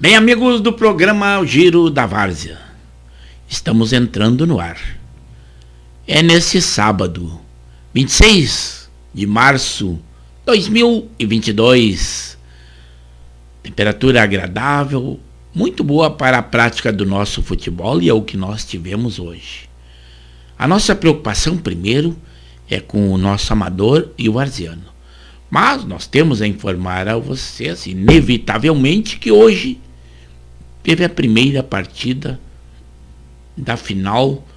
Bem, amigos do programa O Giro da Várzea, estamos entrando no ar. É nesse sábado, 26 de março de 2022. Temperatura agradável, muito boa para a prática do nosso futebol e é o que nós tivemos hoje. A nossa preocupação primeiro é com o nosso amador e o varziano. Mas nós temos a informar a vocês, inevitavelmente, que hoje teve a primeira partida da final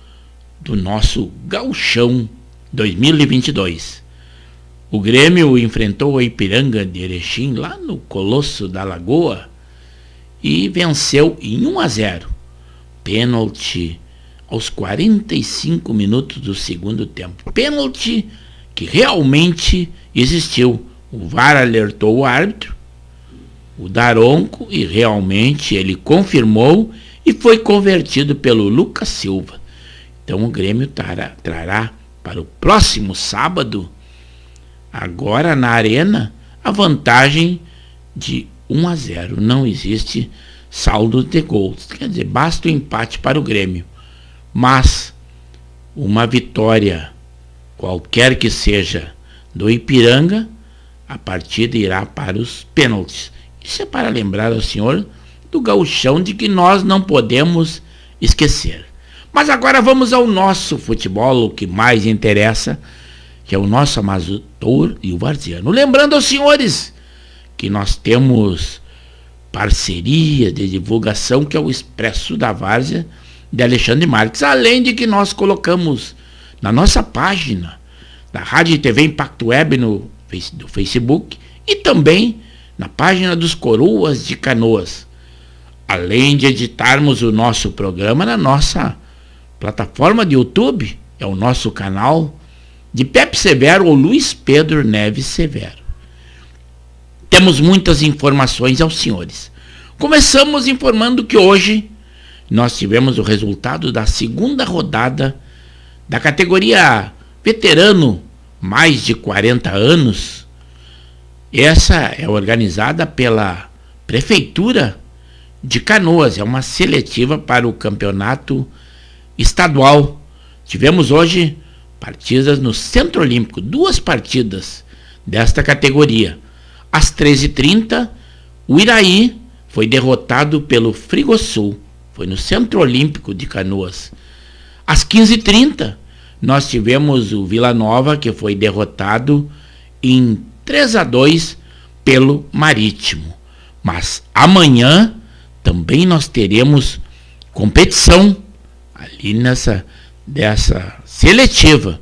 do nosso Gauchão 2022. O Grêmio enfrentou a Ipiranga de Erechim lá no Colosso da Lagoa e venceu em 1-0. Pênalti aos 45 minutos do segundo tempo. Pênalti que realmente existiu. O VAR alertou o árbitro, o Daronco, e realmente ele confirmou e foi convertido pelo Lucas Silva. Então o Grêmio trará para o próximo sábado, agora na Arena, a vantagem de 1-0. Não existe saldo de gols. Quer dizer, basta o empate para o Grêmio. Mas uma vitória, qualquer que seja, do Ipiranga, a partida irá para os pênaltis. Isso é para lembrar ao senhor do gauchão de que nós não podemos esquecer. Mas agora vamos ao nosso futebol, o que mais interessa, que é o nosso amador e o varziano. Lembrando aos senhores que nós temos parceria de divulgação, que é o Expresso da Várzea de Alexandre Marques, além de que nós colocamos na nossa página da Rádio e TV Impacto Web do Facebook e também na página dos Coroas de Canoas, além de editarmos o nosso programa na nossa plataforma de YouTube, é o nosso canal de Pepe Severo ou Luiz Pedro Neves Severo. Temos muitas informações aos senhores. Começamos informando que hoje nós tivemos o resultado da segunda rodada da categoria veterano, mais de 40 anos. Essa é organizada pela Prefeitura de Canoas, é uma seletiva para o campeonato estadual. Tivemos hoje partidas no Centro Olímpico, 2 partidas desta categoria. Às 13h30, o Iraí foi derrotado pelo Frigosul, foi no Centro Olímpico de Canoas. Às 15h30, nós tivemos o Vila Nova, que foi derrotado em 3-2 pelo Marítimo. Mas amanhã também nós teremos competição ali dessa seletiva,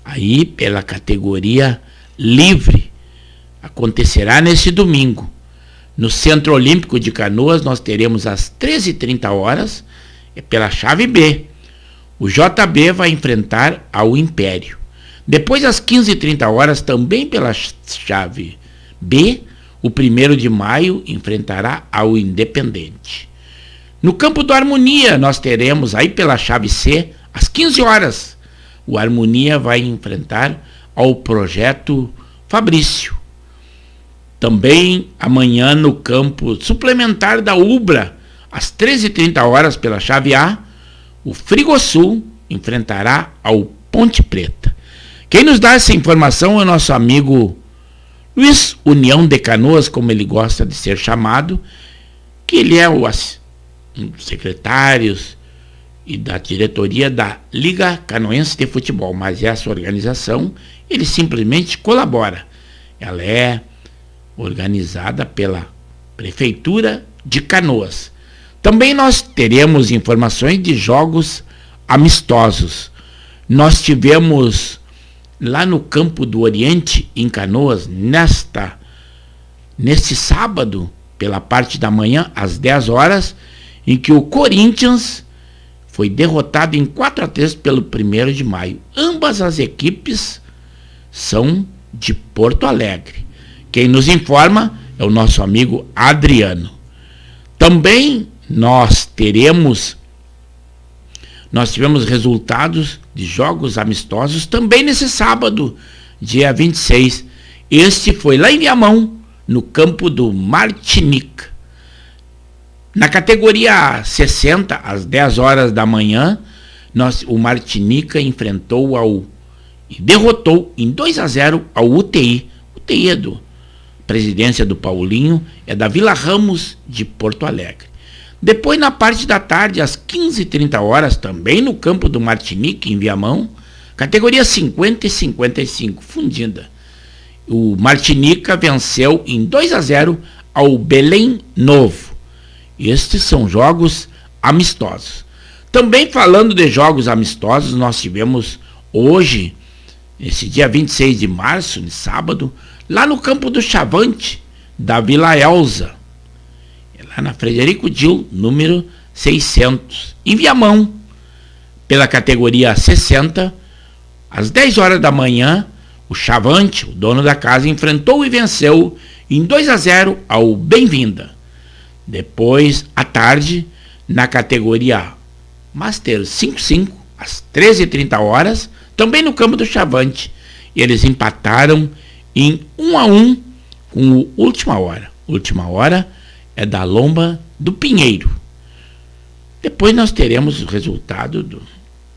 aí pela categoria livre. Acontecerá nesse domingo. No Centro Olímpico de Canoas nós teremos às 13h30 pela chave B. O JB vai enfrentar ao Império. Depois, às 15h30, também pela chave B, o 1º de maio enfrentará ao Independente. No campo do Harmonia, nós teremos aí pela chave C, às 15h, o Harmonia vai enfrentar ao Projeto Fabrício. Também amanhã no campo suplementar da Ubra, às 13h30 pela chave A, o Frigosul enfrentará ao Ponte Preta. Quem nos dá essa informação é o nosso amigo Luiz União de Canoas, como ele gosta de ser chamado, que ele é um dos secretários e da diretoria da Liga Canoense de Futebol, mas essa organização ele simplesmente colabora. Ela é organizada pela Prefeitura de Canoas. Também nós teremos informações de jogos amistosos. Nós tivemos lá no Campo do Oriente, em Canoas, neste sábado, pela parte da manhã, às 10h, em que o Corinthians foi derrotado em 4-3 pelo 1º de maio. Ambas as equipes são de Porto Alegre. Quem nos informa é o nosso amigo Adriano. Também nós tivemos resultados de jogos amistosos também nesse sábado, dia 26. Este foi lá em Viamão, no campo do Martinica. Na categoria 60, às 10 horas da manhã, o Martinica enfrentou e derrotou em 2-0 ao UTI. UTI é do presidência do Paulinho, é da Vila Ramos de Porto Alegre. Depois, na parte da tarde, às 15h30, também no campo do Martinica, em Viamão, categoria 50 e 55, fundida. O Martinica venceu em 2-0 ao Belém Novo. Estes são jogos amistosos. Também falando de jogos amistosos, nós tivemos hoje, esse dia 26 de março, no sábado, lá no campo do Chavante, da Vila Elza, lá na Frederico Dil, número 600, em Viamão, pela categoria 60, às 10 horas da manhã, o Chavante, o dono da casa, enfrentou e venceu em 2-0 ao Bem-vinda. Depois, à tarde, na categoria Master 55, às 13h30, também no campo do Chavante, eles empataram em 1-1 com o Última Hora. Última Hora é da Lomba do Pinheiro. Depois nós teremos o resultado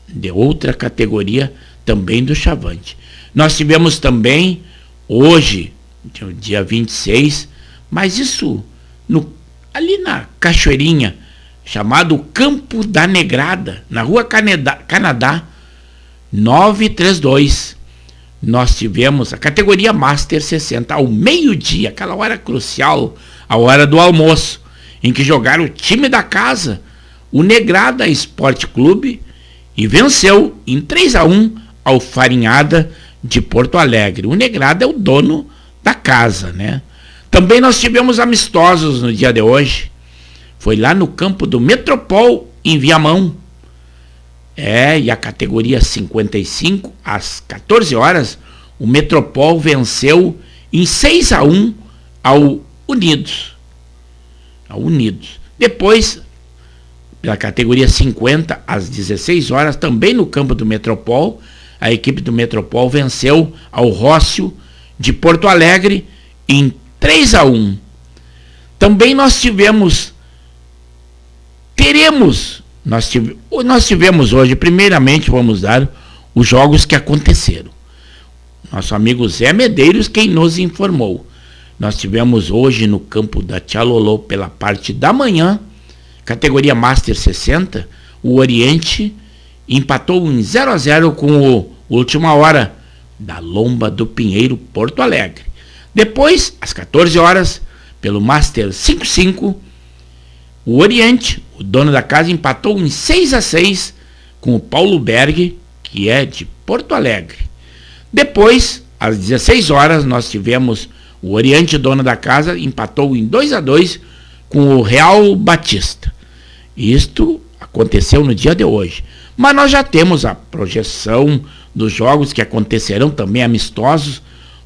de outra categoria também do Chavante. Nós tivemos também hoje, dia 26, mas isso ali na Cachoeirinha, chamado Campo da Negrada, na Rua Canadá, 932. Nós tivemos a categoria Master 60 ao meio-dia, aquela hora crucial, a hora do almoço, em que jogaram o time da casa, o Negrada Esporte Clube, e venceu em 3-1 ao Farinhada de Porto Alegre. O Negrada é o dono da casa, né? Também nós tivemos amistosos no dia de hoje. Foi lá no campo do Metropol, em Viamão. E a categoria 55, às 14 horas, o Metropol venceu em 6-1 ao Unidos. Depois, pela categoria 50, às 16 horas, também no campo do Metropol, a equipe do Metropol venceu ao Rócio de Porto Alegre em 3-1. Também nós tivemos hoje, primeiramente vamos dar os jogos que aconteceram. Nosso amigo Zé Medeiros quem nos informou. Nós tivemos hoje no campo da Tchalolô, pela parte da manhã, categoria Master 60, o Oriente empatou em 0-0 com o Última Hora da Lomba do Pinheiro, Porto Alegre. Depois, às 14 horas, pelo Master 55, o Oriente, o dono da casa, empatou em 6-6 com o Paulo Berg, que é de Porto Alegre. Depois, às 16 horas, nós tivemos o Oriente, dono da casa, empatou em 2-2 com o Real Batista. Isto aconteceu no dia de hoje. Mas nós já temos a projeção dos jogos que acontecerão também amistosos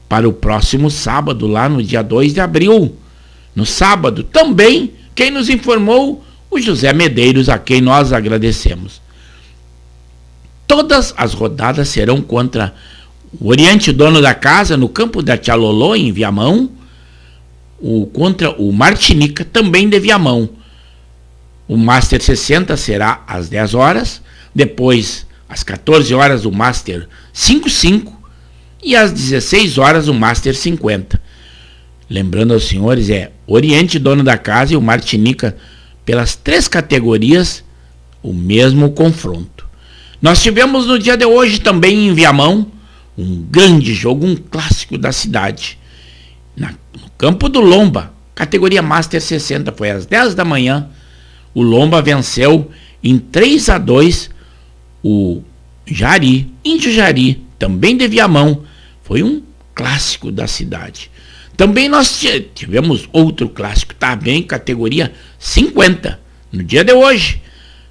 para o próximo sábado, lá no dia 2 de abril. No sábado também, quem nos informou, o José Medeiros, a quem nós agradecemos. Todas as rodadas serão contra o Oriente, dono da casa, no campo da Tchalolô, em Viamão, contra o Martinica, também de Viamão. O Master 60 será às 10 horas, depois, às 14 horas, o Master 55 e às 16 horas, o Master 50. Lembrando aos senhores, Oriente, dono da casa, e o Martinica, pelas 3 categorias, o mesmo confronto. Nós tivemos no dia de hoje também em Viamão um grande jogo, um clássico da cidade. No campo do Lomba, categoria Master 60, foi às 10 da manhã. O Lomba venceu em 3-2 o Índio Jari, também de Viamão. Foi um clássico da cidade. Também nós tivemos outro clássico, também categoria 50, no dia de hoje.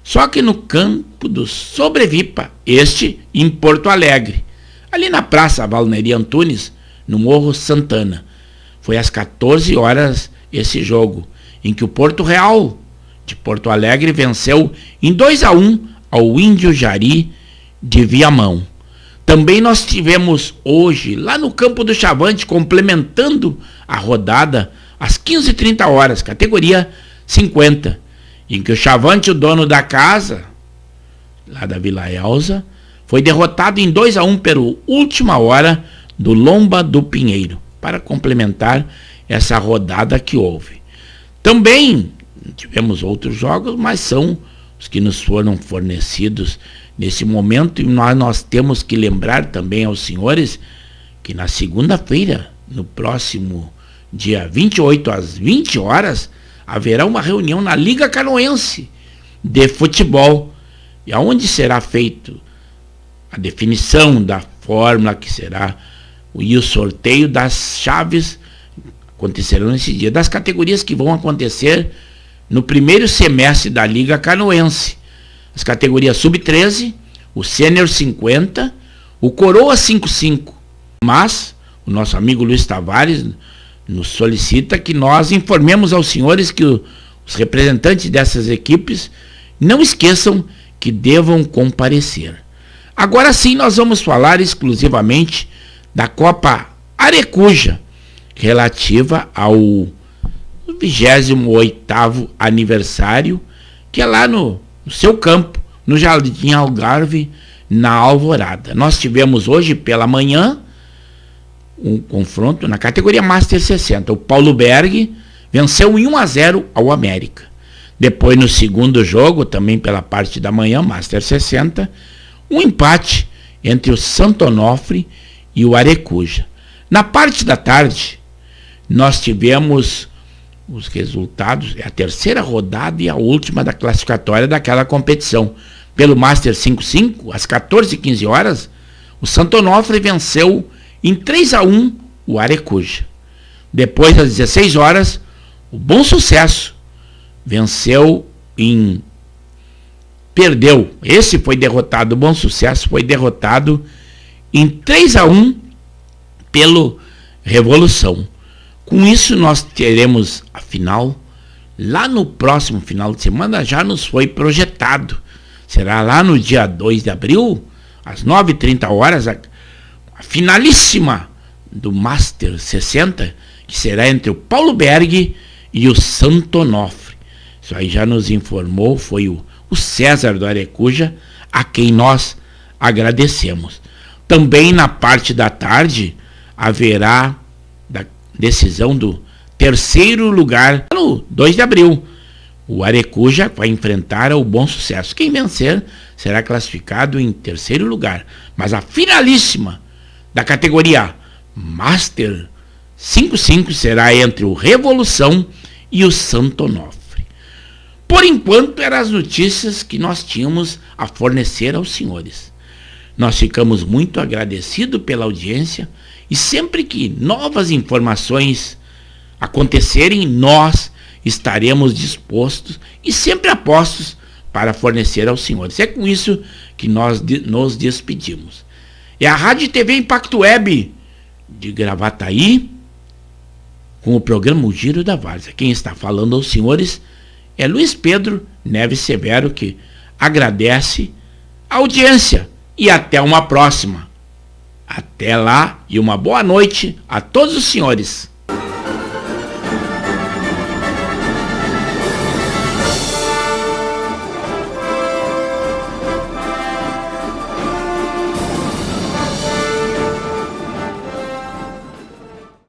Só que no campo do Sobrevipa, este em Porto Alegre. Ali na Praça Valneri Antunes, no Morro Santana. Foi às 14 horas esse jogo, em que o Porto Real de Porto Alegre venceu em 2-1 ao Índio Jari de Viamão. Também nós tivemos hoje, lá no campo do Chavante, complementando a rodada, às 15h30, categoria 50. em que o Chavante, o dono da casa, lá da Vila Elza, foi derrotado em 2-1 pelo Última Hora do Lomba do Pinheiro, para complementar essa rodada que houve. Também tivemos outros jogos, mas são os que nos foram fornecidos nesse momento, e nós temos que lembrar também aos senhores que na segunda-feira, no próximo dia 28 às 20 horas, haverá uma reunião na Liga Canoense de Futebol, e aonde será feito a definição da fórmula que será e o sorteio das chaves acontecerão nesse dia, das categorias que vão acontecer no primeiro semestre da Liga Canoense. As categorias Sub-13, o Sênior 50, o Coroa 55. Mas o nosso amigo Luiz Tavares nos solicita que nós informemos aos senhores que os representantes dessas equipes não esqueçam que devam comparecer. Agora sim nós vamos falar exclusivamente da Copa Arecuja, relativa ao 28º aniversário, que é lá no seu campo, no Jardim Algarve, na Alvorada. Nós tivemos hoje pela manhã um confronto na categoria Master 60. O Paulo Berg venceu em 1-0 ao América. Depois, no segundo jogo, também pela parte da manhã, Master 60, um empate entre o Santo Onofre e o Arecuja. Na parte da tarde, nós tivemos os resultados, a terceira rodada e a última da classificatória daquela competição. Pelo Master 55, às 14h15 horas, o Santo Onofre venceu em 3-1 o Arecuja. Depois, às 16 horas, o Bom Sucesso venceu perdeu. Esse foi derrotado, o Bom Sucesso foi derrotado em 3-1 pelo Revolução. Com isso, nós teremos a final lá no próximo final de semana, já nos foi projetado. Será lá no dia 2 de abril, às 9h30 horas, a finalíssima do Master 60, que será entre o Paulo Berg e o Santo Onofre. Isso aí já nos informou, foi o César do Arecuja, a quem nós agradecemos. Também na parte da tarde haverá da decisão do terceiro lugar no 2 de abril. O Arecuja vai enfrentar o Bom Sucesso. Quem vencer será classificado em terceiro lugar. Mas a finalíssima da categoria Master 55 será entre o Revolução e o Santo Onofre. Por enquanto, eram as notícias que nós tínhamos a fornecer aos senhores. Nós ficamos muito agradecidos pela audiência e sempre que novas informações acontecerem, nós estaremos dispostos e sempre apostos para fornecer aos senhores. É com isso que nós nos despedimos. É a Rádio TV Impacto Web de Gravataí, com o programa O Giro da Várzea. Quem está falando aos senhores é Luiz Pedro Neves Severo, que agradece a audiência e até uma próxima. Até lá e uma boa noite a todos os senhores.